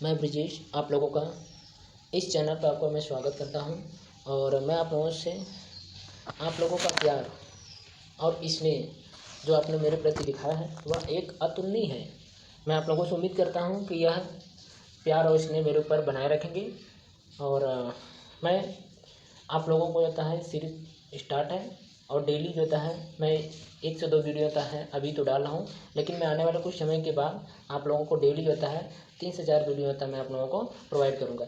मैं ब्रिजेश आप लोगों का इस चैनल पर आपका मैं स्वागत करता हूं और मैं आप लोगों से आप लोगों का प्यार और स्नेह जो आपने मेरे प्रति दिखाया है वह एक अतुलनीय है। मैं आप लोगों से उम्मीद करता हूं कि यह प्यार और स्नेह मेरे ऊपर बनाए रखेंगे और मैं आप लोगों को होता है सीरीज स्टार्ट है और डेली जो होता है मैं 1 से 2 वीडियो होता है अभी तो डाल रहा हूँ, लेकिन मैं आने वाले कुछ समय के बाद आप लोगों को डेली होता है 3 से 4 वीडियो होता है मैं आप लोगों को प्रोवाइड करूँगा।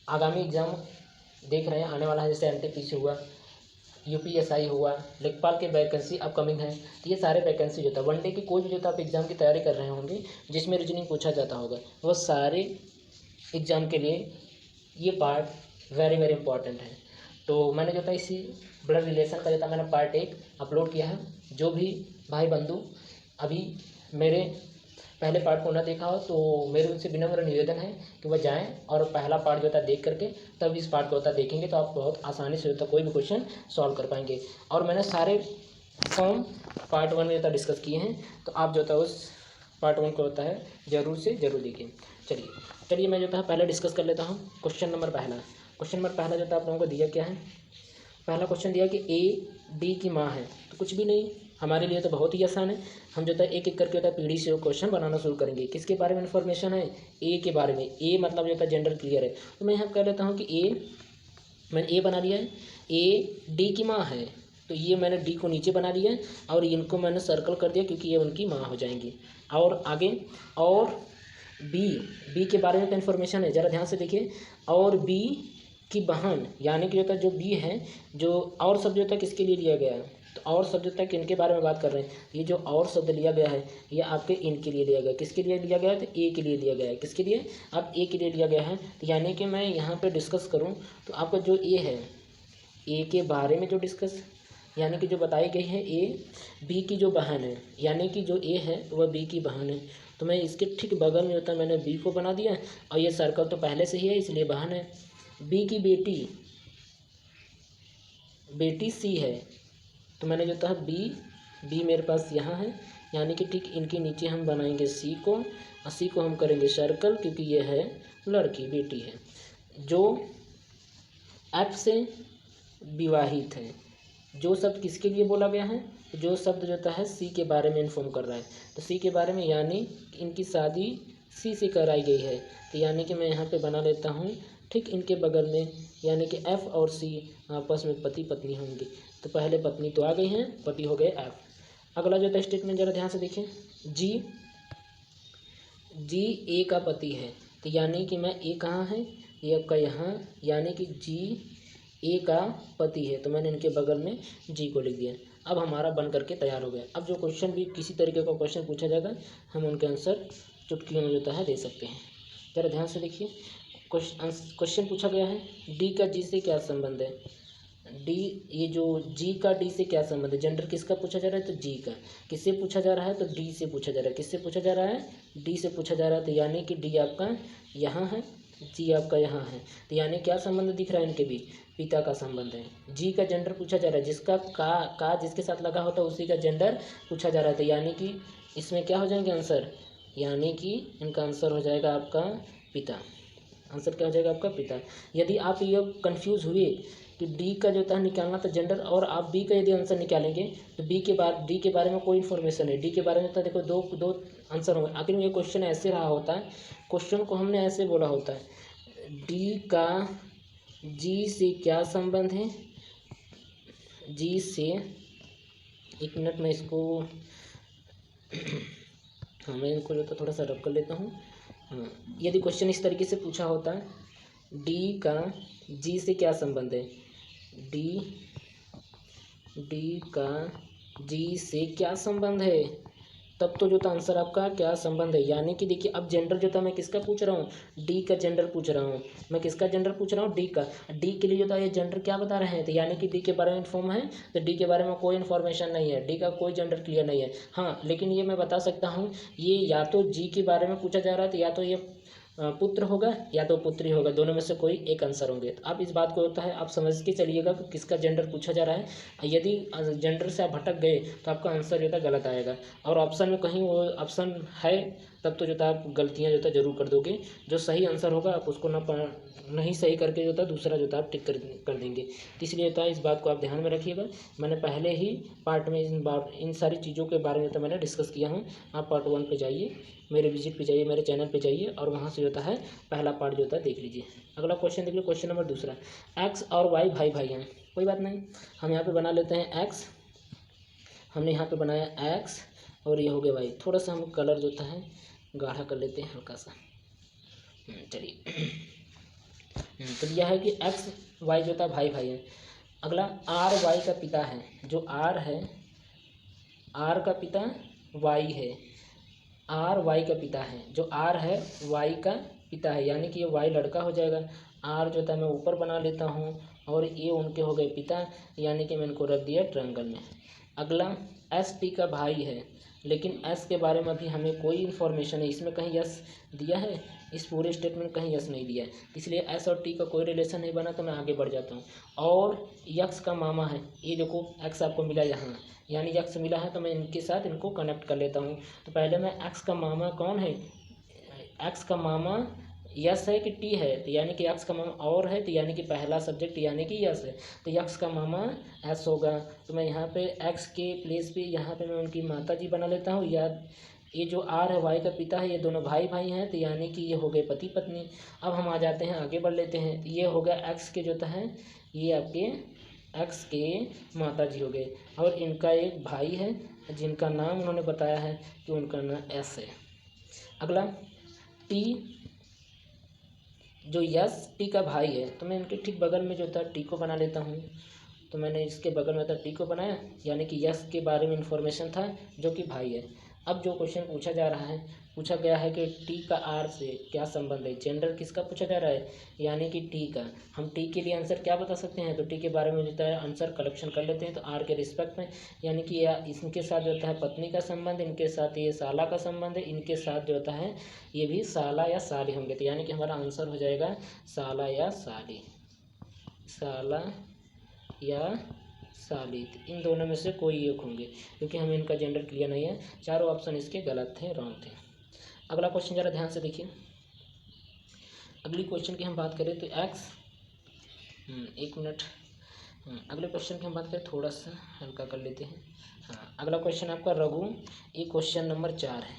आगामी एग्ज़ाम देख रहे हैं आने वाला है, जैसे NTPC हुआ, UPSI हुआ, लेखपाल के वैकेंसी अपकमिंग है। ये सारे वैकेंसी जो था वनडे की कोई भी जो था आप एग्ज़ाम की तैयारी कर रहे होंगे जिसमें रीजनिंग पूछा जाता होगा, वह सारे एग्ज़ाम के लिए ये पार्ट वेरी वेरी इंपॉर्टेंट है। तो मैंने जो था इसी ब्लड रिलेशन का जो था मैंने पार्ट 1 अपलोड किया है। जो भी भाई बंधु अभी मेरे पहले पार्ट को ना देखा हो तो मेरे उनसे विनम्र निवेदन है कि वह जाएं और पहला पार्ट जो था देख करके तब इस पार्ट को होता देखेंगे तो आप बहुत आसानी से होता कोई भी क्वेश्चन सॉल्व कर पाएंगे। और मैंने सारे फॉर्म पार्ट 1 में जो था डिस्कस किए हैं, तो आप जो था उस पार्ट 1 को होता है ज़रूर से ज़रूर देखें। चलिए मैं जो था पहले डिस्कस कर लेता हूँ। क्वेश्चन नंबर पहला जो था आप लोगों को दिया क्या है, पहला क्वेश्चन दिया कि A D की माँ है। तो कुछ भी नहीं, हमारे लिए तो बहुत ही आसान है। हम जो है एक एक करके होता है पीढ़ी से क्वेश्चन बनाना शुरू करेंगे। किसके बारे में इन्फॉर्मेशन है? ए के बारे में। ए मतलब जो है जेंडर क्लियर है। तो मैं यहाँ कह लेता हूँ कि मैंने ए बना लिया है। A D की माँ है, तो ये मैंने डी को नीचे बना लिया है और इनको मैंने सर्कल कर दिया क्योंकि ये उनकी माँ हो जाएंगी। और आगे और बी के बारे में क्या इन्फॉर्मेशन है, ज़रा ध्यान से देखिए। और बी की बहन यानी कि जो बी है, जो और शब्द जो किसके लिए लिया गया है, तो और शब्द जो किनके बारे में बात कर रहे हैं। ये जो और शब्द लिया गया है ये आपके इनके लिए लिया गया। किसके लिए लिया गया है? तो ए के लिए लिया गया है। किसके लिए? आप ए के लिए लिया गया है। तो यानी कि मैं यहाँ पे डिस्कस करूँ तो आपका जो ए है, ए के बारे में जो डिस्कस यानी कि जो बताई गई है ए बी की जो बहन है, यानी कि जो ए है वह बी की बहन है। तो मैं इसके ठीक बगल में होता है मैंने बी को बना दिया और ये सर्कल तो पहले से ही है इसलिए बहन है। बी की बेटी सी है, तो मैंने जो था बी मेरे पास यहाँ है, यानी कि ठीक इनके नीचे हम बनाएंगे सी को और सी को हम करेंगे सर्कल क्योंकि ये है लड़की, बेटी है जो एफ से विवाहित है। जो शब्द किसके लिए बोला गया है? जो शब्द जो है सी के बारे में इन्फॉर्म कर रहा है, तो सी के बारे में यानी इनकी शादी सी से कराई गई है। तो यानी कि मैं यहाँ पे बना लेता हूँ ठीक इनके बगल में, यानी कि एफ और सी आपस में पति पत्नी होंगे। तो पहले पत्नी तो आ गई हैं, पति हो गए एफ। अगला जो था स्टेटमेंट ज़रा ध्यान से देखिए। जी ए का पति है, तो यानी कि मैं ए कहाँ है, ये आपका यहाँ, यानी कि जी ए का पति है, तो मैंने इनके बगल में जी को लिख दिया। अब हमारा बन करके तैयार हो गया। अब जो क्वेश्चन भी किसी तरीके का क्वेश्चन पूछा जाएगा हम उनके आंसर चुटकियों में जो है दे सकते हैं। ज़रा ध्यान से देखिए। क्वेश्चन पूछा गया है डी का जी से क्या संबंध है। डी, ये जो जी का डी से क्या संबंध है, जेंडर किसका पूछा जा रहा है, तो जी का। किससे पूछा जा रहा है, तो डी से पूछा जा रहा है। किससे पूछा जा रहा है? डी से पूछा जा रहा है। तो यानी कि डी आपका यहाँ है, जी आपका यहाँ है, तो यानी क्या संबंध दिख रहा है इनके बीच? पिता का संबंध है। जी का जेंडर पूछा जा रहा है, जिसका का जिसके साथ लगा होता है उसी का जेंडर पूछा जा रहा है। तो यानी कि इसमें क्या हो जाएंगे आंसर, यानी कि इनका आंसर हो जाएगा आपका पिता। आंसर क्या हो जाएगा आपका? पिता। यदि आप ये कंफ्यूज हुए कि डी का जो था निकालना था जेंडर और आप बी का यदि आंसर निकालेंगे तो डी के बारे में कोई इन्फॉर्मेशन है, डी के बारे में तो देखो दो आंसर होंगे। आखिर में ये क्वेश्चन ऐसे रहा होता है, क्वेश्चन को हमने ऐसे बोला होता है डी का जी से क्या संबंध है, जी से, एक मिनट मैं इसको हाँ मैं इनको जो थोड़ा सा रब कर लेता हूँ। हाँ, यदि क्वेश्चन इस तरीके से पूछा होता है डी का जी से क्या संबंध है, डी का जी से क्या संबंध है, तब तो जो था आंसर आपका क्या संबंध है। यानी कि देखिए अब जेंडर जो था मैं किसका पूछ रहा हूँ, डी का जेंडर पूछ रहा हूँ। मैं किसका जेंडर पूछ रहा हूँ? डी का। डी के लिए जो था ये जेंडर क्या बता रहे हैं, तो यानी कि डी के बारे में इन्फॉर्म है, तो डी के बारे में कोई इन्फॉर्मेशन नहीं है, डी का कोई जेंडर क्लियर नहीं है। हाँ लेकिन ये मैं बता सकता हूँ, ये या तो जी के बारे में पूछा जा रहा है, तो या तो ये पुत्र होगा या तो पुत्री होगा, दोनों में से कोई एक आंसर होंगे। तो आप इस बात को होता है आप समझ के चलिएगा कि किसका जेंडर पूछा जा रहा है। यदि जेंडर से आप भटक गए तो आपका आंसर जो है गलत आएगा। और ऑप्शन में कहीं वो ऑप्शन है तब तो जो था आप गलतियाँ जो था जरूर कर दोगे। जो सही आंसर होगा आप उसको नहीं सही करके जो था दूसरा जो था आप टिक कर देंगे। तो इसलिए था इस बात को आप ध्यान में रखिएगा। मैंने पहले ही पार्ट में इन सारी चीज़ों के बारे में तो मैंने डिस्कस किया हूँ। आप पार्ट 1 पे जाइए, मेरे विजिट पे जाइए, मेरे चैनल पे जाइए और वहाँ से जो होता है पहला पार्ट जो होता है देख लीजिए। अगला क्वेश्चन देखिए, क्वेश्चन नंबर दूसरा। एक्स और वाई भाई भाई हैं, कोई बात नहीं, हम यहाँ पे बना लेते हैं एक्स, हमने यहाँ पे बनाया एक्स और ये हो गया वाई। थोड़ा सा हम कलर जो होता है गाढ़ा कर लेते हैं हल्का सा। चलिए तो यह है कि एक्स वाई जो था भाई भाई है। अगला आर वाई का पिता है, जो आर है, आर का पिता वाई है, आर वाई का पिता है, जो आर है वाई का पिता है, यानी कि ये वाई लड़का हो जाएगा। आर जो था मैं ऊपर बना लेता हूँ और ये उनके हो गए पिता, यानी कि मैं इनको रख दिया ट्रायंगल में। अगला एस टी का भाई है, लेकिन एस के बारे में अभी हमें कोई इन्फॉर्मेशन नहीं, इसमें कहीं यस दिया है, इस पूरे स्टेटमेंट में कहीं यस नहीं दिया है, इसलिए एस और टी का कोई रिलेशन नहीं बना, तो मैं आगे बढ़ जाता हूँ। और यक्स का मामा है, ये देखो एक्स आपको मिला यहाँ, यानी यक्स मिला है, तो मैं इनके साथ इनको कनेक्ट कर लेता हूँ। तो पहले मैं एक्स का मामा कौन है, एक्स का मामा यस है कि टी है, तो यानी कि एक्स का मामा और है, तो यानी कि पहला सब्जेक्ट यानी कि यस है, तो यक्स का मामा एस होगा। तो मैं यहाँ पे एक्स के प्लेस पे यहाँ पे मैं उनकी माता जी बना लेता हूँ, या ये जो आर है वाई का पिता है, ये दोनों भाई भाई हैं, तो यानी कि ये हो गए पति पत्नी। अब हम आ जाते हैं, आगे बढ़ लेते हैं। ये हो गया एक्स के जो है, ये आपके एक्स के माता जी हो गए, और इनका एक भाई है जिनका नाम उन्होंने बताया है कि उनका नाम एस है। अगला टी, जो यस टी का भाई है, तो मैं इनके ठीक बगल में जो था टी को बना लेता हूँ। तो मैंने इसके बगल में था टी को बनाया, यानी कि यस के बारे में इन्फॉर्मेशन था जो कि भाई है। अब जो क्वेश्चन पूछा जा रहा है, पूछा गया है कि टी का आर से क्या संबंध है, जेंडर किसका पूछा जा रहा है, यानी कि टी का। हम टी के लिए आंसर क्या बता सकते हैं, तो टी के बारे में जो है आंसर कलेक्शन कर लेते हैं। तो आर के रिस्पेक्ट में, यानी कि इनके साथ जो होता है पत्नी का संबंध, इनके साथ ये साला का संबंध है, इनके साथ जो होता है ये भी साला या साली होंगे, तो यानी कि हमारा आंसर हो जाएगा साला या साली, साला या साली। इन दोनों में से कोई एक होंगे, क्योंकि हमें इनका जेंडर क्लियर नहीं है। चारों ऑप्शन इसके गलत थे, रॉन्ग थे। अगला क्वेश्चन जरा ध्यान से देखिए। अगली क्वेश्चन की हम बात करें तो एक्स, एक मिनट, अगले क्वेश्चन की हम बात करें, थोड़ा सा हल्का कर लेते हैं। हाँ, अगला क्वेश्चन आपका रघु, ये क्वेश्चन नंबर 4 है,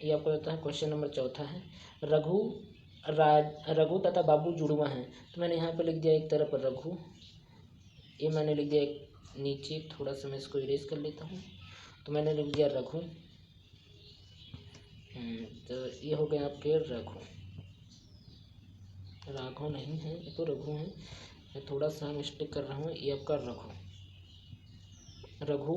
ये आपको लगता है क्वेश्चन नंबर 4 है। रघु तथा बाबू जुड़वा हैं, तो मैंने यहाँ पे लिख दिया एक तरफ रघु, ये मैंने लिख दिया एक नीचे, थोड़ा सा मैं इसको इरेज कर लेता हूँ, तो मैंने लिख दिया रघु। तो ये हो गए आपके रघु, राघव नहीं है, ये तो रघु है, मैं थोड़ा सा मिस्टेक कर रहा हूँ, ये आपका रघु, रघु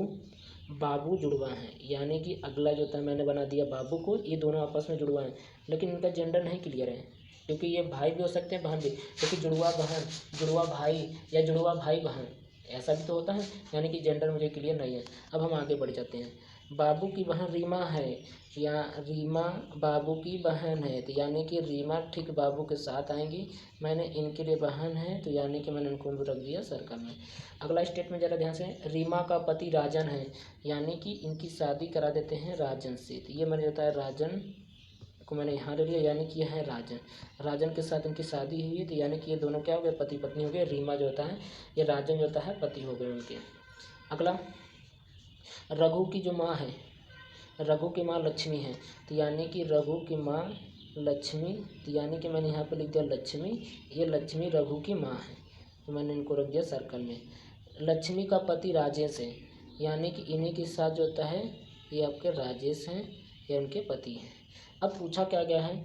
बाबू जुड़वा हैं, यानी कि अगला जो था मैंने बना दिया बाबू को, ये दोनों आपस में जुड़वा हैं, लेकिन इनका जेंडर नहीं क्लियर है, क्योंकि ये भाई भी हो सकते हैं बहन भी, क्योंकि जुड़वा बहन, जुड़वा भाई या जुड़वा भाई बहन ऐसा भी तो होता है, यानी कि जेंडर मुझे क्लियर नहीं है। अब हम आगे बढ़ जाते हैं। बाबू की बहन रीमा है, या रीमा बाबू की बहन है, तो यानी कि रीमा ठीक बाबू के साथ आएंगी, मैंने इनके लिए बहन है, तो यानी कि मैंने इनको रख दिया सर्कल में। अगला स्टेटमेंट ज़रा ध्यान से, रीमा का पति राजन है, यानी कि इनकी शादी करा देते हैं राजन से, तो ये मैंने होता है राजन को मैंने यहाँ ले लिया, यानी कि यह है राजन, राजन के साथ इनकी शादी हुई है, तो यानी कि ये दोनों क्या हो गए, पति पत्नी हो गए। रीमा जो होता है, ये राजन जो होता है पति हो गए उनके। अगला रघु की जो माँ है, रघु की माँ लक्ष्मी है, तो यानी कि रघु की माँ लक्ष्मी, तो यानी कि मैंने यहाँ पे लिख दिया लक्ष्मी, ये लक्ष्मी रघु की माँ है, तो मैंने इनको रख दिया सर्कल में। लक्ष्मी का पति राजेश है, यानी कि इन्हीं के साथ जो होता है ये आपके राजेश हैं, ये उनके पति हैं। अब पूछा क्या गया है,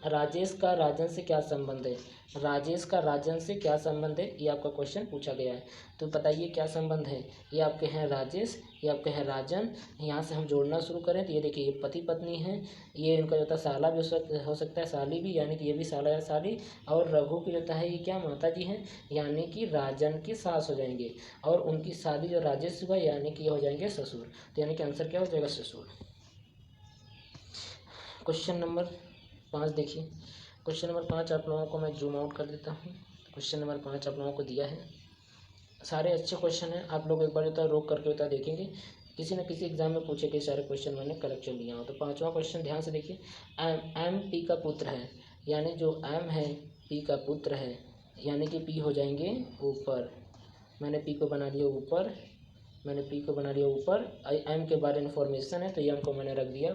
राजेश का राजन से क्या संबंध है, राजेश का राजन से क्या संबंध है, ये आपका क्वेश्चन पूछा गया है। तो बताइए क्या संबंध है, ये आपके हैं राजेश, ये आपके हैं राजन। यहाँ से हम जोड़ना शुरू करें तो ये देखिए, ये पति पत्नी हैं, ये इनका जो था साला भी हो सकता है, साली भी, यानी कि ये भी साला या साली। और रघु की जो है ये क्या माता जी हैं, यानी कि राजन की सास हो जाएंगे, और उनकी शादी जो राजेश हुआ, यानी कि ये हो जाएंगे ससुर, तो यानी कि आंसर क्या हो जाएगा, ससुर। क्वेश्चन नंबर 5 देखिए, क्वेश्चन नंबर 5 आप लोगों को मैं जूम आउट कर देता हूँ। क्वेश्चन नंबर 5 आप लोगों को दिया है, सारे अच्छे क्वेश्चन हैं, आप लोग एक बार होता है रोक करके होता देखेंगे, किसी न किसी एग्जाम में पूछे गए सारे क्वेश्चन मैंने कलेक्ट कर लिया हो। तो 5वां क्वेश्चन ध्यान से देखिए, एम पी का पुत्र है, यानी जो एम है पी का पुत्र है, यानी कि पी हो जाएंगे ऊपर। मैंने पी को बना लिया ऊपर, मैंने पी को बना लिया ऊपर। एम के बारे में इन्फॉर्मेशन है तो एम को मैंने रख दिया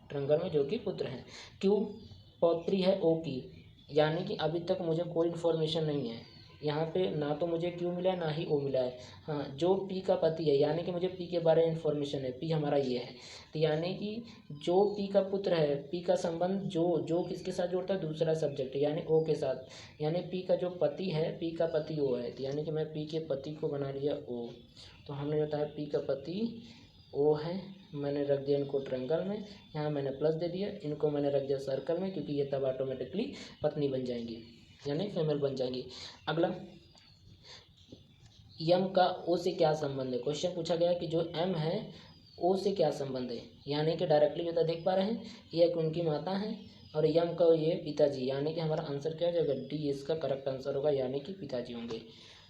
ट्रायंगल में, जो कि पुत्र है। क्यू पौत्री है ओ की, यानी कि अभी तक मुझे कोई इन्फॉर्मेशन नहीं है यहाँ पे, ना तो मुझे क्यू मिला है ना ही ओ मिला है। हाँ, जो पी का पति है, यानी कि मुझे पी के बारे में इन्फॉर्मेशन है, पी हमारा ये है। तो यानी कि जो पी का पुत्र है, पी का संबंध जो किसके साथ जोड़ता है, दूसरा सब्जेक्ट यानी ओ के साथ, यानी पी का जो पति है, पी का पति ओ है। तो यानी कि मैं पी के पति को बना लिया ओ। तो हमने बताया पी का पति ओ है, मैंने रख दिया इनको ट्रायंगल में, यहाँ मैंने प्लस दे दिया, इनको मैंने रख दिया सर्कल में, क्योंकि ये तब ऑटोमेटिकली पत्नी बन जाएंगी, यानी फीमेल बन जाएंगी। अगला, यम का ओ से क्या संबंध है। क्वेश्चन पूछा गया कि जो एम है ओ से क्या संबंध है, यानी कि डायरेक्टली जो देख पा रहे हैं, ये एक उनकी माता है और यम का ये पिताजी, यानी कि हमारा आंसर क्या हो जाएगा, डी इसका करेक्ट आंसर होगा, यानी कि पिताजी होंगे।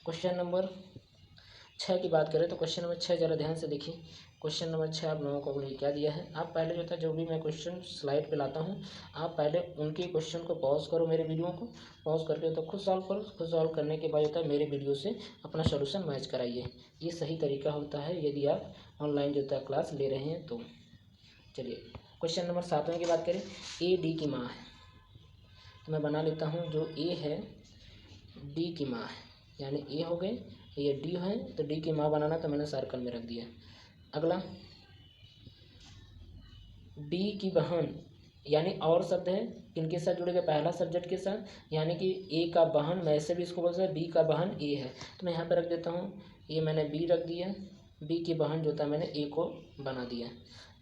क्वेश्चन नंबर 6 की बात करें तो क्वेश्चन नंबर 6 ज़रा ध्यान से देखिए। क्वेश्चन नंबर 6 आप लोगों को क्या दिया है, आप पहले जो था, जो भी मैं क्वेश्चन स्लाइड पे लाता हूँ, आप पहले उनके क्वेश्चन को पॉज करो, मेरे वीडियो को पॉज करके तो खुद सॉल्व करो। खुद सॉल्व करने के बाद जो है मेरे वीडियो से अपना सोल्यूशन मैच कराइए। ये सही तरीका होता है यदि आप ऑनलाइन जो है क्लास ले रहे हैं तो। चलिए क्वेश्चन नंबर 7 की बात करें, ए डी की माँ है, तो मैं बना लेता हूँ जो ए है डी की माँ है, यानी ए हो गए, ये डी है, तो डी की माँ बनाना, तो मैंने सर्कल में रख दिया। अगला, डी की बहन, यानी और शब्द है, किनके साथ जुड़ेगा, पहला सब्जेक्ट के साथ, यानी कि ए का बहन, मैं ऐसे भी इसको बोल सकता हूँ, बी का बहन ए है, तो मैं यहाँ पे रख देता हूँ, ये मैंने बी रख दिया, बी की बहन जो था मैंने ए को बना दिया।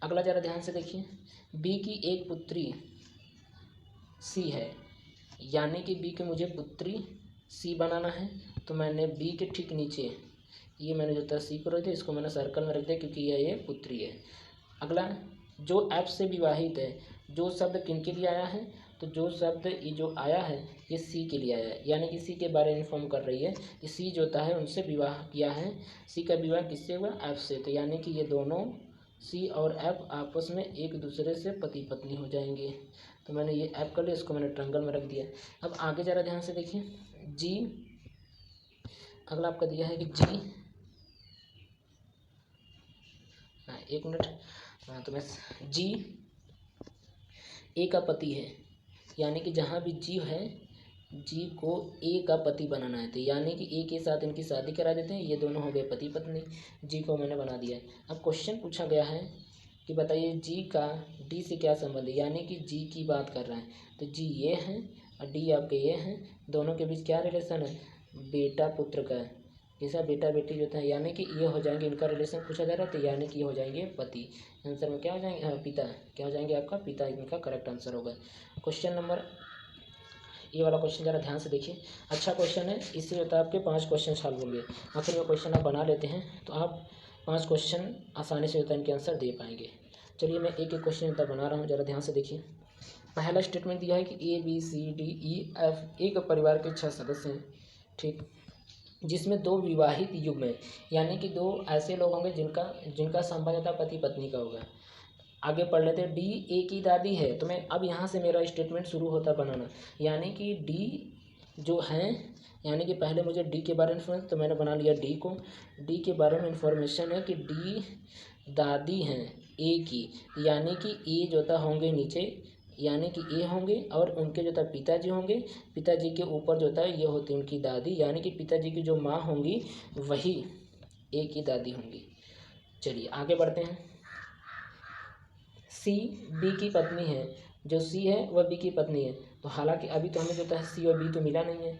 अगला ज़रा ध्यान से देखिए, बी की एक पुत्री सी है, यानी कि बी की मुझे पुत्री सी बनाना है, तो मैंने बी के ठीक नीचे ये मैंने जो था सी को रख दिया, इसको मैंने सर्कल में रख दिया, क्योंकि ये पुत्री है। अगला, जो एफ से विवाहित है, जो शब्द किन के लिए आया है, तो जो शब्द ये जो आया है ये सी के लिए आया है, यानी कि सी के बारे में इन्फॉर्म कर रही है कि सी जो होता है उनसे विवाह किया है। सी का विवाह किससे हुआ, एफ से, तो यानी कि ये दोनों सी और एफ आपस में एक दूसरे से पति पत्नी हो जाएंगे। तो मैंने ये एफ कर लिया, इसको मैंने ट्रायंगल में रख दिया। अब आगे ज़रा ध्यान से देखिए, जी, अगला आपका दिया है कि जी, एक मिनट, तो मैं जी ए का पति है, यानी कि जहाँ भी जी है, जी को ए का पति बनाना है, तो यानी कि ए के साथ इनकी शादी करा देते हैं, ये दोनों हो गए पति पत्नी। जी को मैंने बना दिया है। अब क्वेश्चन पूछा गया है कि बताइए जी का डी से क्या संबंध है, यानी कि जी की बात कर रहा है, तो जी ये हैं और डी आपके ये हैं, दोनों के बीच क्या रिलेशन है, बेटा पुत्र का है, जैसा बेटा बेटी जो है, यानी कि ये हो जाएंगे, इनका रिलेशन पूछा जा रहा है, तो यानी कि ये हो जाएंगे पति। आंसर में क्या हो जाएंगे, पिता, क्या हो जाएंगे आपका पिता, इनका करेक्ट आंसर होगा। क्वेश्चन नंबर, ये वाला क्वेश्चन ज़रा ध्यान से देखिए, अच्छा क्वेश्चन है, इससे होता है आपके 5 क्वेश्चन सॉल्व होंगे। आखिर में क्वेश्चन आप बना लेते हैं तो आप 5 क्वेश्चन आसानी से होता है इनके आंसर दे पाएंगे। चलिए मैं एक एक क्वेश्चन होता बना रहा हूँ, ज़रा ध्यान से देखिए। पहला स्टेटमेंट दिया है कि A B C D E F एक परिवार के 6 सदस्य हैं, ठीक, जिसमें 2 विवाहित युग्म हैं, यानी कि 2 ऐसे लोग होंगे जिनका संबंध पति पत्नी का होगा। आगे पढ़ लेते हैं, डी ए की दादी है, तो मैं अब यहाँ से मेरा स्टेटमेंट शुरू होता बनाना, यानी कि डी जो हैं, यानी कि पहले मुझे डी के बारे में इन्फॉर्मेशन, तो मैंने बना लिया डी को, डी के बारे में इन्फॉर्मेशन है कि डी दादी हैं ए की, यानी कि ए जो था होंगे नीचे, यानी कि ए होंगे, और उनके जो था पिताजी होंगे, पिताजी के ऊपर जो था ये होती उनकी दादी, यानी कि पिताजी की जो माँ होंगी वही ए की दादी होंगी। चलिए आगे बढ़ते हैं। सी बी की पत्नी है, जो सी है वह बी की पत्नी है, तो हालांकि अभी तो हमें जो है सी और बी तो मिला नहीं है,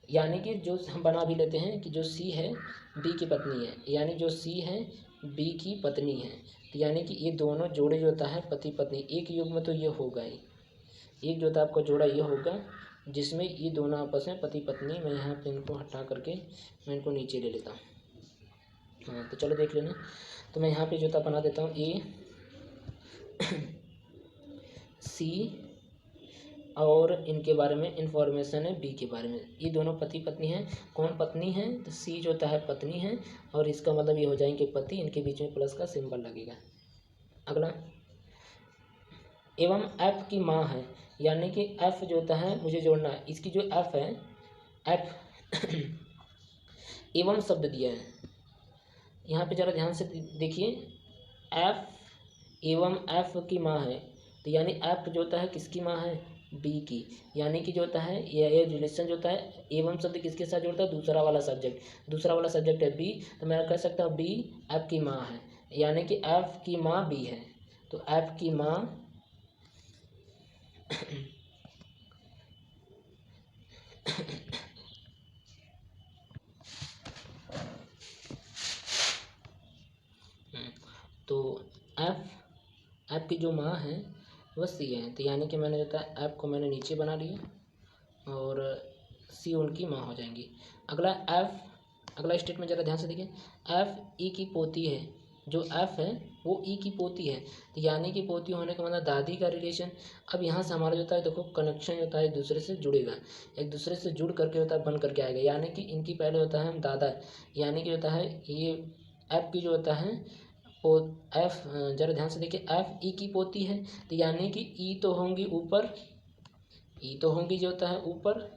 यानी कि जो हम बना भी लेते हैं कि जो सी है बी की पत्नी है, यानी जो सी है बी की पत्नी है, तो यानी कि ये दोनों जोड़े जो होता है पति पत्नी, एक युग में तो ये होगा ही, एक जो था आपका जोड़ा ये होगा जिसमें ये दोनों आपस में पति पत्नी। मैं यहाँ पे इनको हटा करके मैं इनको नीचे ले लेता हूँ, हाँ तो चलो देख लेना। तो मैं यहाँ पे जो था बना देता हूँ ए सी और इनके बारे में इंफॉर्मेशन है बी के बारे में। ये दोनों पति पत्नी हैं। कौन पत्नी है? तो सी जो होता है पत्नी है, और इसका मतलब ये हो जाएंगे पति, इनके बीच में प्लस का सिंबल लगेगा। अगला, एवं एफ की माँ है, यानी कि एफ जो होता है मुझे जोड़ना है, इसकी जो एफ है, एफ एवं शब्द दिया है यहाँ पे, जरा ध्यान से देखिए, एफ एवं एफ की माँ है, तो यानी एफ जो होता है किसकी माँ है? बी की, यानी कि जो होता है ये रिलेशन जो होता है, एवं शब्द किसके साथ जोड़ता है? दूसरा वाला सब्जेक्ट है बी, तो मैं कह सकता हूँ बी एफ की माँ है, यानी कि एफ की माँ बी है। तो एफ की माँ तो एफ की जो माँ है वह सी है, तो यानी कि मैंने जो है एफ को मैंने नीचे बना लिया और सी उनकी माँ हो जाएंगी। अगला स्टेटमेंट ज़रा ध्यान से देखिए, एफ ई की पोती है, जो एफ है वो ई की पोती है, तो यानी कि पोती होने का मतलब दादी का रिलेशन। अब यहाँ से हमारा जो होता है देखो कनेक्शन होता है, एक दूसरे से जुड़ेगा, एक दूसरे से जुड़ करके होता है बन करके आएगा, यानी कि इनकी पहले होता है दादा, यानी कि होता है ये एफ की जो होता है एफ, जरा ध्यान से देखिए, एफ ई की पोती है, तो यानी कि ई तो होंगी ऊपर, ई तो होंगी जो होता है ऊपर,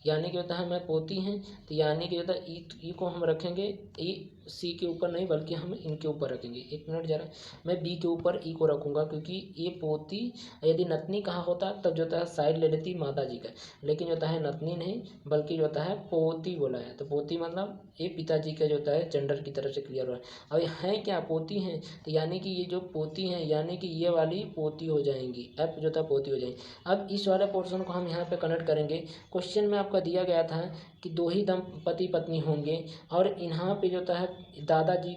यानी कि होता है मैं पोती हैं, तो यानी कि होता है ई को हम रखेंगे, ई सी के ऊपर नहीं बल्कि हम इनके ऊपर रखेंगे। एक मिनट जरा, मैं बी के ऊपर ई को रखूँगा, क्योंकि ये पोती, यदि नतनी कहा होता तब जो होता है साइड ले लेती माता जी का, लेकिन जो होता है नतनी नहीं बल्कि जो होता है पोती बोला है, तो पोती मतलब ये पिताजी का जो होता है जेंडर की तरफ से क्लियर हुआ है। अब ये हैं क्या? पोती हैं, तो यानी कि ये जो पोती हैं यानी कि ये वाली पोती हो जाएंगी, एफ जो था पोती हो जाएंगी। अब इस वाले पोर्शन को हम यहाँ पे कनेक्ट करेंगे। क्वेश्चन में आपका दिया गया था कि दो ही पति पत्नी होंगे, और यहाँ पे जो होता है दादाजी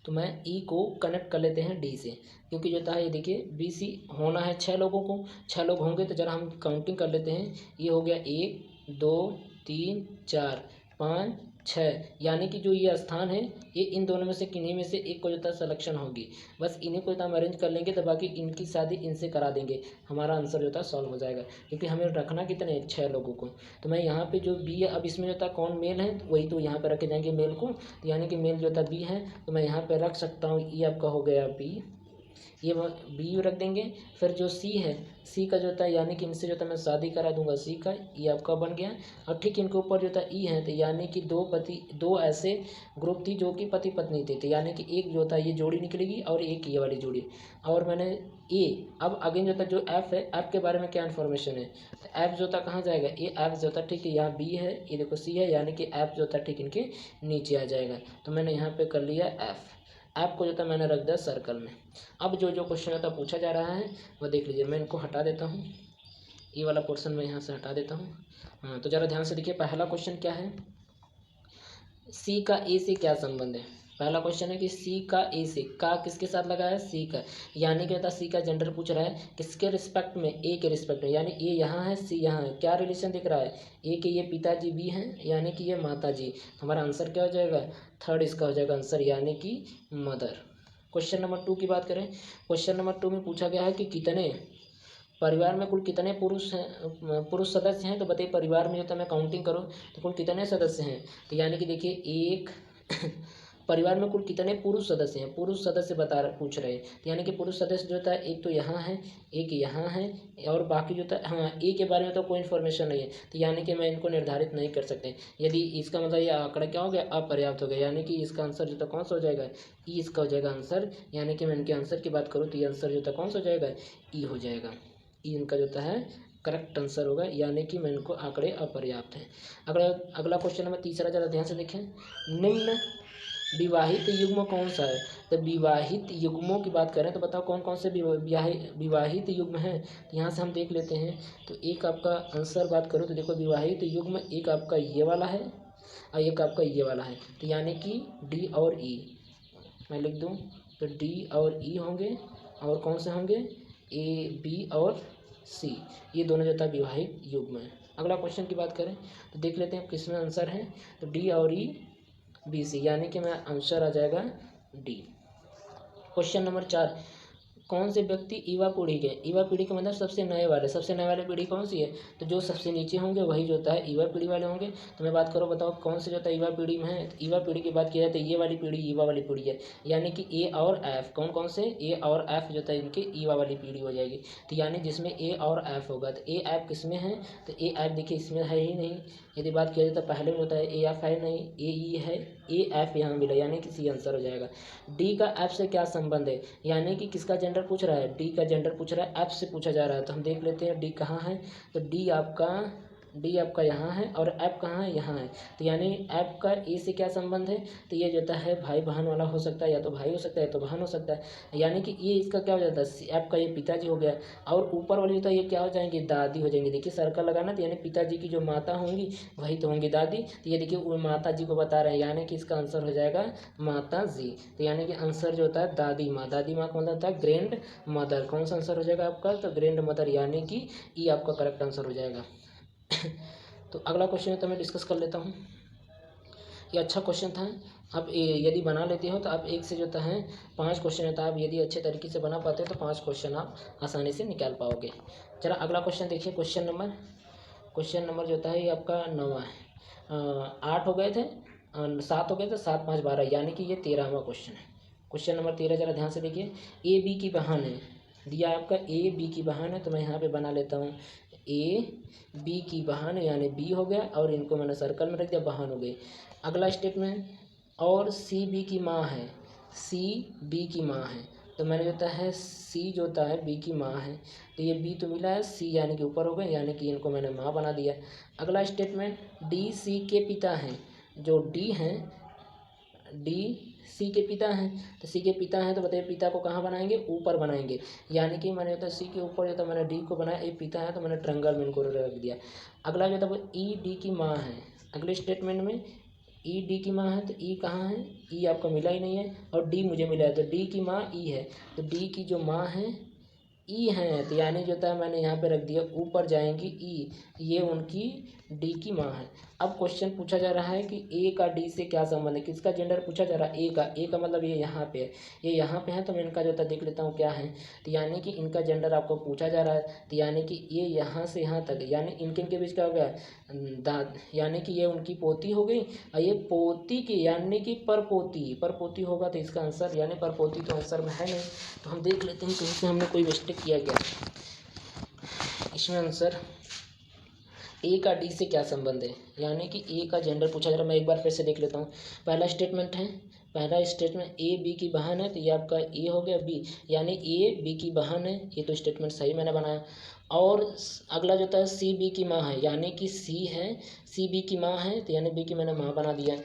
तो मैं ई को कनेक्ट कर लेते हैं डी से, क्योंकि जो होता है ये देखिए बी सी होना है 6 लोगों को, 6 लोग होंगे, तो जरा हम काउंटिंग कर लेते हैं। ये हो गया 1 2 3 4 5 6, यानी कि जो ये स्थान है ये इन दोनों में से किन्हीं में से एक को जो है सिलेक्शन होगी, बस इन्हीं को हम अरेंज कर लेंगे, तो बाकी इनकी शादी इनसे करा देंगे, हमारा आंसर जो था सॉल्व हो जाएगा, क्योंकि हमें रखना कितने 6 लोगों को। तो मैं यहाँ पे जो बी है, अब इसमें जो था कौन मेल है, तो वही तो यहाँ पे रखे जाएंगे मेल को, तो यानी कि मेल जो था बी है, तो मैं यहाँ पे रख सकता हूँ, ये आपका हो गया बी, ये बी रख देंगे। फिर जो सी है, सी का जो होता है यानी कि इनसे जो था मैं शादी करा दूंगा सी का, ये आपका बन गया। और ठीक इनके ऊपर जो था ई है, तो यानी कि दो ऐसे ग्रुप थी जो कि पति पत्नी थे, तो यानी कि एक जो था ये जोड़ी निकलेगी और एक ये वाली जोड़ी। और मैंने ए, अब अगेन जो था जो एफ है, एफ के बारे में क्या इन्फॉर्मेशन है, तो एफ जो था कहाँ जाएगा, ये एफ जो था ठीक है यहाँ बी है, ये देखो सी है, यानी कि एफ जो था ठीक इनके नीचे आ जाएगा। तो मैंने यहाँ पे कर लिया एफ को जो था मैंने रख दिया सर्कल में। अब जो क्वेश्चन होता पूछा जा रहा है वह देख लीजिए, मैं इनको हटा देता हूँ, ये वाला पोर्शन मैं यहाँ से हटा देता हूँ। हाँ, तो ज़रा ध्यान से देखिए, पहला क्वेश्चन क्या है, सी का ए से क्या संबंध है। पहला क्वेश्चन है कि सी का ए से, का किसके साथ लगा है, सी का, यानी कि सी का जेंडर पूछ रहा है किसके रिस्पेक्ट में, ए के रिस्पेक्ट में, यानी ए यहाँ है सी यहाँ है, क्या रिलेशन दिख रहा है, ए के ये पिताजी बी हैं, यानी कि ये माता जी, हमारा आंसर क्या हो जाएगा, थर्ड इसका हो जाएगा आंसर, यानी कि मदर। क्वेश्चन नंबर 2 की बात करें, क्वेश्चन नंबर 2 में पूछा गया है कि कितने परिवार में कुल कितने पुरुष सदस्य हैं, तो बताइए परिवार में जो है मैं काउंटिंग करूँ तो कुल कितने सदस्य हैं, तो यानी कि देखिए एक परिवार में कुल कितने पुरुष सदस्य हैं, पुरुष सदस्य पूछ रहे हैं, तो यानी कि पुरुष सदस्य जो होता है एक तो यहाँ है, एक यहाँ है, और बाकी जो होता है, हाँ ए के बारे में तो कोई इन्फॉर्मेशन नहीं है, तो यानी कि मैं इनको निर्धारित नहीं कर सकते, यदि इसका मतलब ये आंकड़ा क्या हो गया, अपर्याप्त हो गया, यानी कि इसका आंसर जो था कौन सा हो जाएगा, ई इसका हो जाएगा आंसर, यानी कि मैं इनके आंसर की बात करूँ तो ये आंसर जो था कौन सा हो जाएगा, ई हो जाएगा, ई इनका जो है करेक्ट आंसर होगा, यानी कि मैं इनको आंकड़े अपर्याप्त हैं। अगला क्वेश्चन नंबर 3 ज़रा ध्यान से देखें, निम्न विवाहित युग्म कौन सा है, तो विवाहित युग्मों की बात करें तो बताओ कौन कौन से विवाहित युग्म हैं, तो यहाँ से हम देख लेते हैं। तो एक आपका आंसर बात करूँ तो देखो विवाहित युग्म एक आपका ये वाला है और एक आपका ये वाला है, तो यानी कि डी और ई, मैं लिख दूँ तो डी और ई होंगे, और कौन से होंगे, ए बी और सी, ये दोनों जो था विवाहित युग्म है। अगला क्वेश्चन की बात करें तो देख लेते हैं किसमें आंसर है, तो डी और ई बी सी, यानी कि मेरा आंसर आ जाएगा डी। क्वेश्चन नंबर 4, कौन से व्यक्ति युवा पीढ़ी के मतलब सबसे नए वाले पीढ़ी कौन सी है? तो जो सबसे नीचे होंगे वही जो होता है युवा पीढ़ी वाले होंगे। तो मैं बात करूँ, बताओ कौन से जो होता है युवा पीढ़ी में है? युवा पीढ़ी की बात की जाए तो ये वाली पीढ़ी युवा वाली पीढ़ी है, यानी कि ए और एफ, कौन कौन से? ए और एफ जो होता है इनके युवा वाली पीढ़ी हो जाएगी। तो यानी जिसमें ए और एफ होगा, तो ए एफ किस में है? तो ए एफ देखिए इसमें है ही नहीं। यदि बात किया जाए तो पहले में होता है ए एफ है नहीं, ए ई है, ए एफ यहाँ मिला, यानी कि सी आंसर हो जाएगा। डी का एफ से क्या संबंध है? यानी कि किसका जेंडर पूछ रहा है? डी का जेंडर पूछ रहा है, एफ से पूछा जा रहा है। तो हम देख लेते हैं डी कहाँ है। तो डी आपका यहाँ है और एफ कहाँ है? यहाँ है। तो यानी एफ का ए से क्या संबंध है? तो ये जो होता है भाई बहन वाला हो सकता है, या तो भाई हो सकता है या तो बहन हो सकता है, यानी कि ये इसका क्या हो जाता है? एफ का ये पिताजी हो गया, और ऊपर वाली होता है ये क्या हो जाएंगे? दादी हो जाएंगे। देखिए सर्कल लगाना, तो यानी पिताजी की जो माता होंगी वही तो होंगी दादी। तो ये देखिए वो माता जी को बता रहे हैं, यानी कि इसका आंसर हो जाएगा माता जी। तो यानी कि आंसर जो होता है दादी माँ का मतलब होता है ग्रैंड मदर। कौन सा आंसर हो जाएगा आपका? तो ग्रैंड मदर, यानी कि ये आपका करेक्ट आंसर हो जाएगा। तो अगला क्वेश्चन तो मैं डिस्कस कर लेता हूँ। ये अच्छा क्वेश्चन था। आप यदि बना लेते हो तो आप एक से जो है 5 क्वेश्चन होता है, आप यदि अच्छे तरीके से बना पाते हो तो 5 क्वेश्चन आप आसानी से निकाल पाओगे। चला अगला क्वेश्चन देखिए। क्वेश्चन नंबर जो होता है ये आपका 9वां है। 8 हो गए थे, 7 हो गए थे, 7 5 12, यानी कि ये 13वां क्वेश्चन है। क्वेश्चन नंबर 13 जरा ध्यान से देखिए। ए बी की बहन है, दिया है आपका ए बी की बहन है, तो मैं यहाँ पे बना लेता हूँ ए बी की बहन, यानी बी हो गया, और इनको मैंने सर्कल में रख दिया, बहन हो गई। अगला स्टेटमेंट, और सी बी की माँ है, सी बी की माँ है, तो मैंने जो होता है सी जो होता है बी की माँ है, तो ये बी तो मिला है, सी यानी कि ऊपर हो गए, यानी कि इनको मैंने माँ बना दिया। अगला स्टेटमेंट, डी सी के पिता हैं, जो डी हैं डी सी के पिता हैं, तो सी के पिता हैं, तो बताइए पिता को कहाँ बनाएंगे? ऊपर बनाएंगे, यानी कि मैंने होता है सी के ऊपर जो था मैंने डी को बनाया, ये पिता है तो मैंने ट्रायंगल में इनको रख दिया। अगला जो था वो ई डी की माँ है, अगले स्टेटमेंट में ई डी की माँ है, तो ई कहाँ है? ई आपका मिला ही नहीं है, और डी मुझे मिला है, तो डी की माँ ई है, तो डी की जो माँ है ई है, तो यानी जो था मैंने यहाँ पे रख दिया ऊपर जाएंगी ई, ये उनकी डी की माँ है। अब क्वेश्चन पूछा जा रहा है कि ए का डी से क्या संबंध है? किसका जेंडर पूछा जा रहा है? ए का मतलब ये यहाँ पे है, ये यहाँ पे है, तो मैं इनका जो था देख लेता हूँ क्या है। तो यानी कि इनका जेंडर आपको पूछा जा रहा है, तो यानी कि ये यहाँ से यहाँ तक, यानी इनके बीच क्या हो गया? दाद, यानी कि ये उनकी पोती हो गई, और ये पोती की यानी कि परपोती होगा, तो इसका आंसर यानी परपोती तो आंसर में है नहीं। तो हम देख लेते हैं कहीं से हमने कोई मिस्टेक किया क्या इसमें। आंसर ए का डी से क्या संबंध है, यानी कि ए का जेंडर पूछा जा रहा है। मैं एक बार फिर से देख लेता हूँ। पहला स्टेटमेंट ए बी की बहन है, तो ये आपका ए हो गया बी, यानी ए बी की बहन है, ये तो स्टेटमेंट सही मैंने बनाया। और अगला जो था सी बी की माँ है, यानी कि सी है, सी बी की माँ है, तो यानी बी की मैंने माँ बना दिया।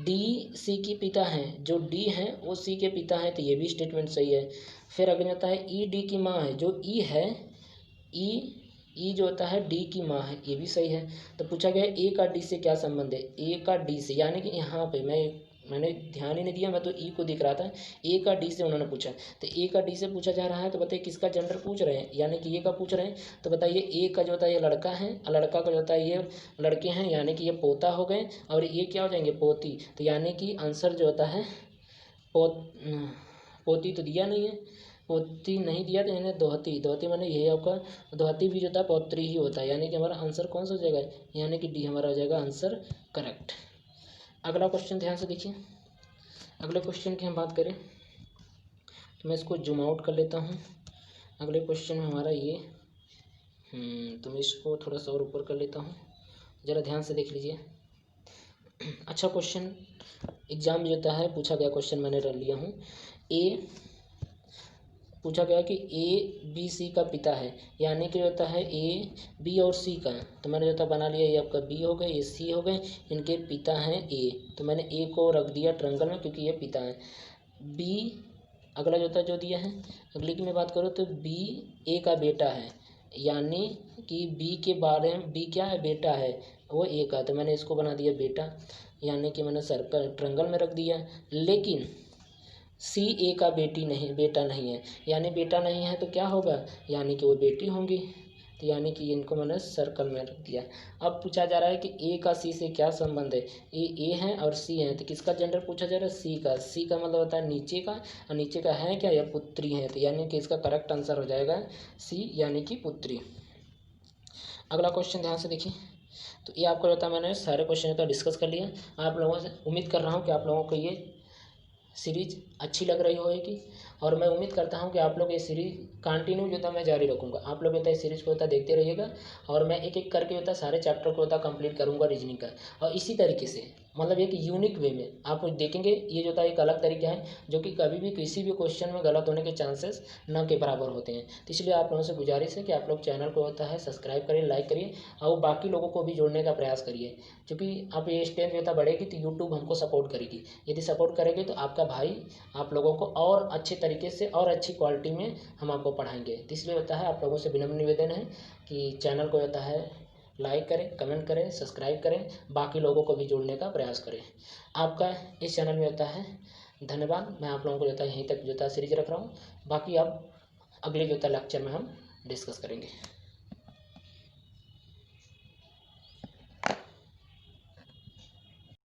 डी सी की पिता हैं, जो डी है वो सी के पिता हैं, तो ये भी स्टेटमेंट सही है। फिर अगला होता है ई डी की माँ है, जो ई है, ई जो होता है डी की माँ है, ये भी सही है। तो पूछा गया ए का डी से क्या संबंध है? ए का डी से, यानी कि यहाँ पे मैंने ध्यान ही नहीं दिया, मैं तो ई को दिख रहा था। ए का डी से उन्होंने पूछा, तो ए का डी से पूछा जा रहा है, तो बताइए किसका जेंडर पूछ रहे हैं? यानी कि ये का पूछ रहे हैं, तो बताइए ए का जो होता है ये लड़का है, और लड़का का जो होता है ये लड़के हैं, यानी कि ये पोता हो गए, और ये क्या हो जाएंगे? पोती। तो यानी कि आंसर जो होता है पोती तो दिया नहीं है, पोती नहीं दिया, तो यानी दोहती मैंने यही आपका दोहती भी जो होता है पौत्री ही होता है, यानी कि हमारा आंसर कौन सा हो जाएगा? यानी कि डी हमारा हो जाएगा आंसर करेक्ट। अगला क्वेश्चन ध्यान से देखिए। अगले क्वेश्चन की हम बात करें तो मैं इसको जूम आउट कर लेता हूँ। अगले क्वेश्चन में हमारा ये तो मैं इसको थोड़ा सा और ऊपर कर लेता हूँ, ज़रा ध्यान से देख लीजिए। अच्छा क्वेश्चन एग्जाम में होता है, पूछा गया क्वेश्चन मैंने रख लिया हूँ। पूछा गया कि ए बी सी का पिता है, यानी कि होता है ए बी और सी का, तो मैंने जो था बना लिया, ये आपका बी हो गए, ये सी हो गए, इनके पिता हैं ए, तो मैंने ए को रख दिया ट्रायंगल में क्योंकि ये पिता है। बी अगला जो था जो दिया है, अगले की मैं बात करूँ तो बी ए का बेटा है, यानी कि बी के बारे में बी क्या है? बेटा है, वो ए का, तो मैंने इसको बना दिया बेटा, यानी कि मैंने सर्कल ट्रायंगल में रख दिया। लेकिन सी ए का बेटा नहीं है, यानी बेटा नहीं है तो क्या होगा? यानी कि वो बेटी होंगी, तो यानी कि इनको मैंने सर्कल में रख दिया। अब पूछा जा रहा है कि ए का सी से क्या संबंध है। ए है और सी है, तो किसका जेंडर पूछा जा रहा है, सी का। सी का मतलब होता है नीचे का, और नीचे का है क्या, यह पुत्री है, तो यानी कि इसका करेक्ट आंसर हो जाएगा सी यानी कि पुत्री। अगला क्वेश्चन ध्यान से देखिए। तो ये आपको रहता है, मैंने सारे क्वेश्चन तो डिस्कस कर लिया। आप लोगों से उम्मीद कर रहा हूँ कि आप लोगों को ये सीरीज अच्छी लग रही होगी, और मैं उम्मीद करता हूँ कि आप लोग ये सीरीज कंटिन्यू जो था मैं जारी रखूँगा। आप लोग होता है इस सीरीज को होता देखते रहिएगा, और मैं एक एक करके होता सारे चैप्टर को होता कंप्लीट करूँगा रीजनिंग का। और इसी तरीके से मतलब एक यूनिक वे में आप देखेंगे, ये जो था एक अलग तरीका है जो कि कभी भी किसी भी क्वेश्चन में गलत होने के चांसेस न के बराबर होते हैं। तो इसलिए आप लोगों से गुजारिश है कि आप लोग चैनल को होता है सब्सक्राइब करिए, लाइक करिए, और बाकी लोगों को भी जोड़ने का प्रयास करिए, क्योंकि आप ये स्ट्रेंथ होता बढ़ेगी तो यूट्यूब हमको सपोर्ट करेगी। यदि सपोर्ट करेगी तो आपका भाई आप लोगों को और अच्छे तरीके से और अच्छी क्वालिटी में हम आपको पढ़ाएंगे। तो इसलिए होता है आप लोगों से विनम्र निवेदन है कि चैनल को होता है लाइक करें, कमेंट करें, सब्सक्राइब करें, बाकी लोगों को भी जोड़ने का प्रयास करें। आपका इस चैनल में होता है धन्यवाद। मैं आप लोगों को जो है यहीं तक जो है सीरीज रख रहा हूँ, बाकी अब अगले जो है लेक्चर में हम डिस्कस करेंगे।